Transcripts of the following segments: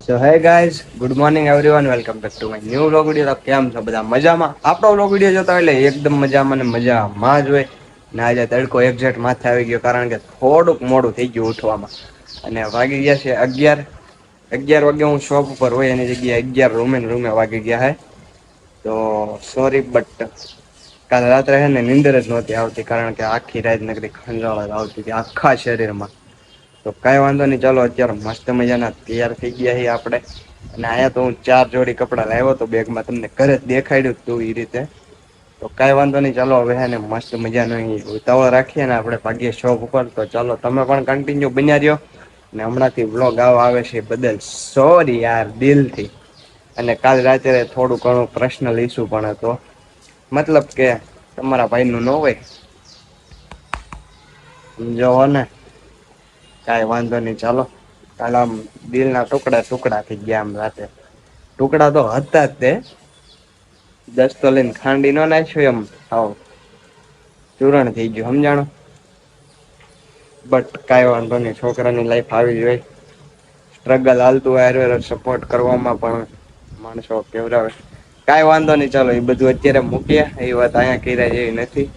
So hey guys good morning everyone welcome back to my new vlog video. તો કેમ છો બધા મજામાં? આપણો વ્લોગ વિડિયો જોતા હોય એટલે એકદમ મજામાં ને મજામાં જ હોય ને. આજે તડકો એક્ઝેક્ટ માથે આવી ગયો કારણ કે થોડુંક મોડું થઈ ગયું ઉઠવામાં અને વાગી ગયા છે 11 વાગે. હું શોપ ઉપર હોય એની જગ્યાએ 11 રૂમે વાગી ગયા હે. તો સોરી બટ કાલે રાત્રે હે ને નીંદર જ નહોતી આવતી કારણ કે આખી રાત નગરી ખંજાળા આવતી હતી આખા શરીરમાં. તો કઈ વાંધો નહીં, ચાલો અત્યારે મસ્ત મજાના તૈયાર થઈ ગયા છીએ આપણે. અને અહીંયા તો હું 4 જોડી કપડાં લાવ્યો તો બેગમાં, તમને ઘરે જ દેખાડ્યું તું એ રીતે. તો કઈ વાંધો નહીં, ચાલો હવે હે ને મસ્ત મજાનો ઉતાવળ રાખીએ ને આપણે ભાગીએ શોપ ઉપર. તો ચાલો તમે પણ કન્ટિન્યુ બન્યા રહ્યો. ને હમણાંથી વ્લોગ આવે છે બદલ સોરી યાર દિલથી. અને કાલ રાત્રે થોડું ઘણું પર્સનલ ઇસ્યુ પણ હતો, મતલબ કે તમારા ભાઈ નું ન હોય સમજો ને. કઈ વાંધો નહીં, ચાલો. કાલ આમ દિલના ટુકડા ટુકડા થઈ ગયા આમ રાતે. ટુકડા તો હતા જ તે, દસ્તો લઈને ખાંડી ન નાખ્યો એમ આવ ચૂરણ થઈ ગયું સમજાણો. બટ કઈ વાંધો નહીં, છોકરાની લાઈફ આવી જોઈએ. સ્ટ્રગલ હાલતું હોય સપોર્ટ કરવામાં પણ માણસો કેવડાવે. કઈ વાંધો નહીં, ચાલો એ બધું અત્યારે મૂકીએ, એ વાત અહીંયા કર્યા જેવી નથી.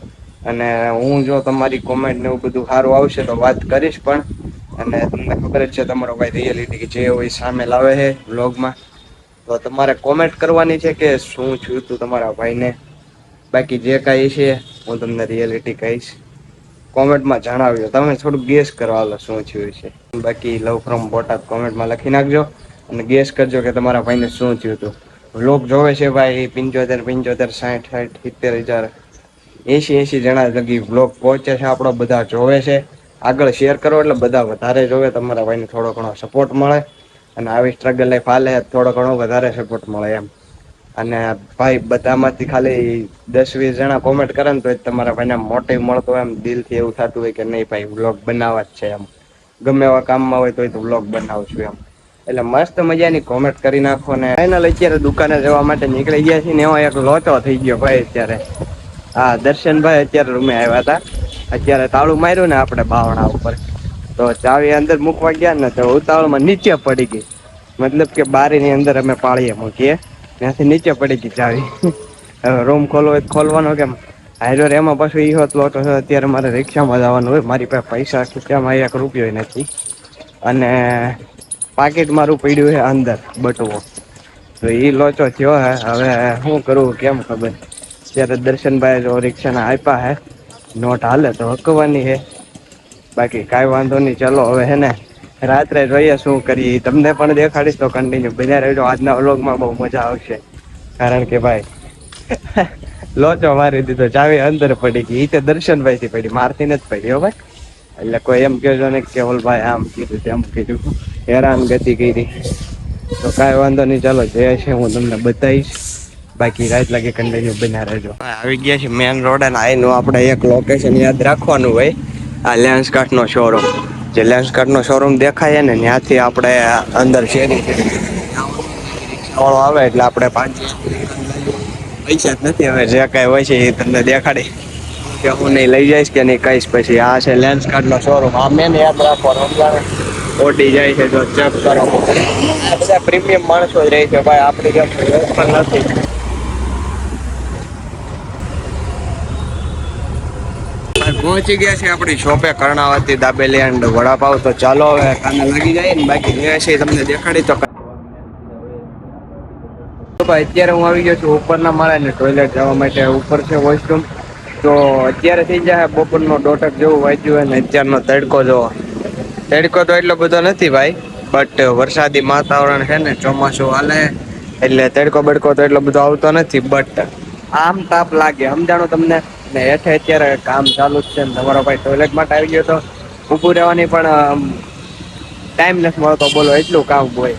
અને હું જો તમારી કોમેન્ટ ને એવું બધું સારું આવશે તો વાત કરીશ પણ. અને તમને ખબર જ છે તમારો ભાઈ રિયલિટી જે હોય સામે લાવે છે વ્લોગમાં. તો તમારે કોમેન્ટ કરવાની છે કે શું થયું તું તમારા ભાઈને. બાકી જે કાંઈ છે હું તમને રિયલિટી કહીશ. કોમેન્ટમાં જણાવ્યો, તમે થોડું ગેસ કરવા લો શું થયું છે. બાકી લવ ફ્રોમ બોટાદ કોમેન્ટમાં લખી નાખજો અને ગેસ કરજો કે તમારા ભાઈને શું થયું હતું. વ્લોગ જોવે છે ભાઈ 75 60 70 80 જણા લગી વ્લોગ પહોંચે છે આપણો, બધા જોવે છે. આગળ શેર કરો એટલે બધા વધારે જોવે, તમારા ભાઈને થોડો ઘણો સપોર્ટ મળે. અને આવી સ્ટ્રગલ લાઈફ હાલે થોડો ઘણો વધારે સપોર્ટ મળે એમ. અને ભાઈ બધામાંથી ખાલી 10-20 જણા કોમેન્ટ કરે ને તો તમારા ભાઈને મોટિવ મળતો હોય, એમ દિલથી એવું થતું હોય કે નહીં ભાઈ વ્લોગ બનાવવા જ છે એમ. ગમે એવા કામમાં હોય તો વ્લોગ બનાવું છું એમ. એટલે મસ્ત મજાની કોમેન્ટ કરી નાખો. ને ફાઇનલ અત્યારે દુકાને જવા માટે નીકળી ગયા છીએ ને એમાં એક લોચો થઈ ગયો ભાઈ અત્યારે. હા, દર્શનભાઈ અત્યારે રૂમે આવ્યા હતા. અત્યારે તાળું માર્યું ને આપણે બાવણા ઉપર, તો ચાવી અંદર મૂકવા ગયા ને તો ઉતાવળમાં નીચે પડી ગઈ. મતલબ કે બારીની અંદર અમે પાળીએ મૂકીએ, ત્યાંથી નીચે પડી ગઈ ચાવી. હવે રૂમ ખોલવો હોય ખોલવાનો કેમ હાઈડર એમાં પાછું ઈ હોત લોટો. અત્યારે મારે રિક્ષામાં જવાનું હોય, મારી પાસે પૈસા ખિસ્સામાં 1 રૂપિયો નથી. અને પાકીટ મારું પડ્યું છે અંદર બટવો. તો ઈ લોચો થયો હે. હવે શું કરવું કેમ ખબર. ત્યારે દર્શનભાઈ જો રિક્ષાના આપ્યા હે, નોટ હાલે તો હકવાની હે. બાકી કાંઈ વાંધો નહીં, ચાલો હવે હે ને રાત્રે જોઈએ શું કરીએ, તમને પણ દેખાડીશ. તો કન્ટિન્યુ બન્યા રહેજો. આજના વ્લોગમાં બહુ મજા આવશે કારણ કે ભાઈ લોચો મારી દીધો, ચાવી અંદર પડી ગઈ. એ તો દર્શનભાઈ થી પડી, મારથી નથી પડી હો ભાઈ. એટલે કોઈ એમ કહેજો ને કે ભાઈ આમ કીધું તેમ કીધું, હેરાન ગતિ કરી. તો કાંઈ વાંધો નહીં, ચાલો જે છે હું તમને બતાવીશ. બાકી રાત લાગે કન્ટિન્યુ બન્યા રહેજો. આવી ગયા છે મેન રોડ અને આનું આપણે એક લોકેશન યાદ રાખવાનું હોય. આ લેન્સકાર્ટ નો શોરૂમ, જે લેન્સકાર્ટ નો શોરૂમ દેખાય ને ત્યાંથી આપણે અંદર શેરી વાળો આવે એટલે આપણે 5 પૈસા જ નથી. હવે જે કઈ હોય છે એ તમને દેખાડી કે હું નહીં લઈ જઈશ કે નહીં કહીશ પછી. આ છે લેન્સકાર્ટ નો શોરૂમ. આ મેન યાદ રાખવાનું. ઓડી જાય છે જો ચેક કરો, બધા પ્રીમિયમ માણસો જ રહે છે ભાઈ, આપણી જેમ પણ નથી. પહોંચી ગયા છે આપણી શોપે, કર્ણાવતી દાબેલી એન્ડ વડાપાવ. તો ચાલો હવે કાને લાગી જાય ને. બાકી જે છે તમને દેખાડી. તો ભાઈ અત્યારે હું આવી ગયો છું ઉપરના માળે ને ટોયલેટ જવા માટે. ઉપર છે વોશરૂમ. તો અત્યારે થઈ જાય બપોરનો 1:30 જેવું વાગ્યું હોય ને અત્યારનો તડકો જોવો. તડકો તો એટલો બધો નથી ભાઈ, બટ વરસાદી વાતાવરણ છે ને, ચોમાસું હાલે એટલે તડકો બડકો તો એટલો બધો આવતો નથી. બટ આમ તાપ લાગે સમજાણો તમને. ને હેઠે અત્યારે કામ ચાલુ જ છે ને તમારો ભાઈ ટોયલેટ માટે આવી ગયો. તો ઊભું રહેવાની પણ ટાઈમ નથી મળતો, બોલો એટલું કામ હોય.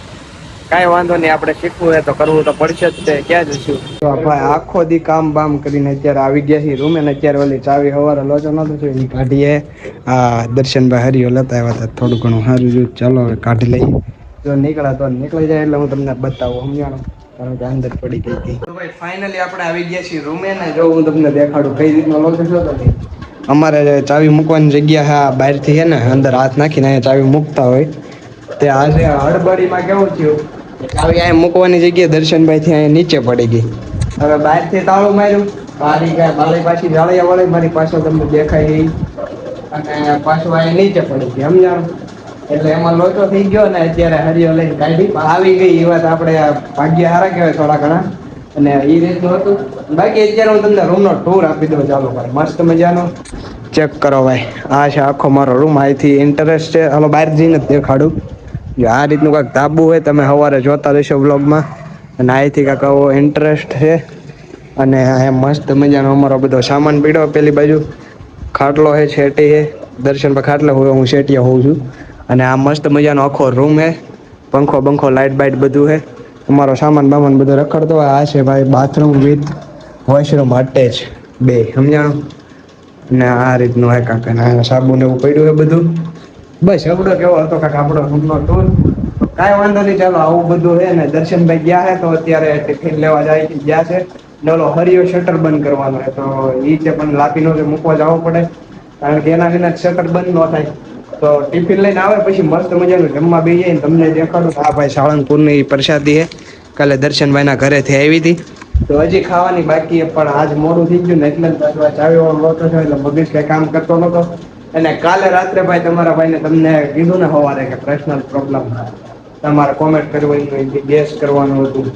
કાંઈ વાંધો નહીં, આપણે શીખવું હોય તો કરવું તો પડશે જ. તે ક્યાં જશું ભાઈ. આખો દી કામ બામ કરીને અત્યારે આવી ગયા છીએ રૂમે ને. અત્યારે ઓલી ચાવી સવારે લોચો નતો થયો એ કાઢીએ. આ દર્શનભાઈ હરિયો લેતા આવ્યા હતા, થોડું ઘણું સારું જોયું. ચાલો હવે કાઢી લઈએ. જો નીકળ્યા તો નીકળી જાય એટલે હું તમને બતાવું સમજાણો, કારણ કે અંદર પડી ગઈ હતી. તો ભાઈ ફાઇનલી આપણે આવી ગયા છીએ રૂમે ને. જો હું તમને દેખાડું કઈ રીતનો લોચો થયો હતો. અમારે ચાવી મૂકવાની જગ્યા હા બહારથી છે ને, અંદર હાથ નાખીને અહીંયા ચાવી મૂકતા હોય. તે આજે હડબડીમાં કેવું થયું ચાવી અહીંયા મૂકવાની જગ્યાએ દર્શનભાઈ થી અહીંયા નીચે પડી ગઈ. હવે બહાર થી તાળું માર્યું, બારી પાછી જાળિયા વાળી મારી પાછળ તમને દેખાય ગઈ અને પાછું અહીંયા નીચે પડી ગઈ સમજાણું. એટલે એમાં લોચો થઈ ગયો ને અત્યારે હરિયો લઈને કાઢી આવી ગઈ. એ વાત આપણે ભાગ્ય હારા કહેવાય થોડા ઘણા. અને એ રીતનું હતું. બાકી અત્યારે હું તમને રૂમ નો ટૂર આપી દઉં. ચાલો ભાઈ, મસ્ત મજાનો ચેક કરો ભાઈ. આ છે આખો મારો રૂમ. અહીંથી ઇન્ટરેસ્ટ છે. હાલો બહાર જઈને જ દેખાડું. જો આ રીતનું કાંઈક ધાબુ હોય, તમે સવારે જોતા રહેશો બ્લોગમાં. અને અહીંથી કાંઈક આવો ઇન્ટરેસ્ટ છે. અને અહીંયા મસ્ત મજાનો અમારો બધો સામાન પીડ્યો. પેલી બાજુ ખાટલો છે, શેટી છે. દર્શન પર ખાટલો હોય, હું શેટીયા હોઉં છું. અને આ મસ્ત મજાનો આખો રૂમ છે. પંખો બંખો લાઇટ બાઇટ બધું છે. અમારો સામાન બામાન બધો રખડતો હોય. આ છે ભાઈ બાથરૂમ વિથ વોશરૂમ અટેચ બે, સમજાણું. ને આ રીતનું હોય કાંક સાબુ ને એવું પડ્યું હોય બધું. બસ એવડો કેવો હતો કાંક આપણો રૂમનો ટૂર. કાંઈ વાંધો નહીં, ચાલો આવું બધું છે ને. દર્શનભાઈ ગયા છે તો અત્યારે ટિફિન લેવા ગયા છે. ઓલો હરિયો શટર બંધ કરવાનો છે તો એ છે પણ લાપીનો મૂકવા જવો પડે, કારણ કે એના વિના શટર બંધ ન થાય. તો ટિફિન લઈને આવે પછી મસ્ત મજાનું જમવા બેસી જાય. તમને દેખાડું. હા ભાઈ, સાળંગપુરની પ્રસાદી છે. કાલે દર્શનભાઈના ઘરેથી આવી હતી તો હજી ખાવાની બાકી. પણ આજ મોડું થઈ ગયું ને એટલે ચાવી વાળો લોટો છે એટલે મગજ કઈ કામ કરતો નતો. અને કાલે રાત્રે ભાઈ તમારા ભાઈને તમને કીધું ને સવારે કે પર્સનલ પ્રોબ્લેમ તમારે કોમેન્ટ કરવાની હોય, ગેસ કરવાનું હતું.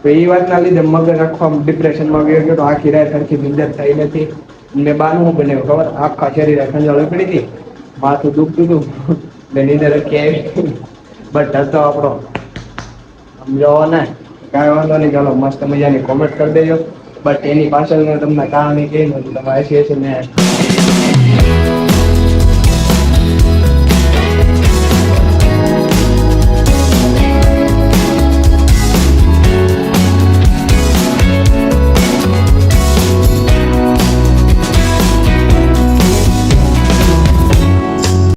તો એ વાતના લીધે મગજ આખો ડિપ્રેશનમાં ગયો ગયો. આખી રાત સરખી નિંદર થઈ નથી. મેં બાનું બનાવ્યું ખબર, આખા શરીરે ખંજવાળ ઉપડી હતી, માથું દુખતું હતું એટલે નિંદર આવી. બટ હતો આપણો સમજાવો ને. કાંઈ વાંધો નહીં, ચાલો મસ્ત મજાની કોમેન્ટ કરી દેજો. બટ એની પાછળ તમને કારણ કહીને તમે હસી હસીને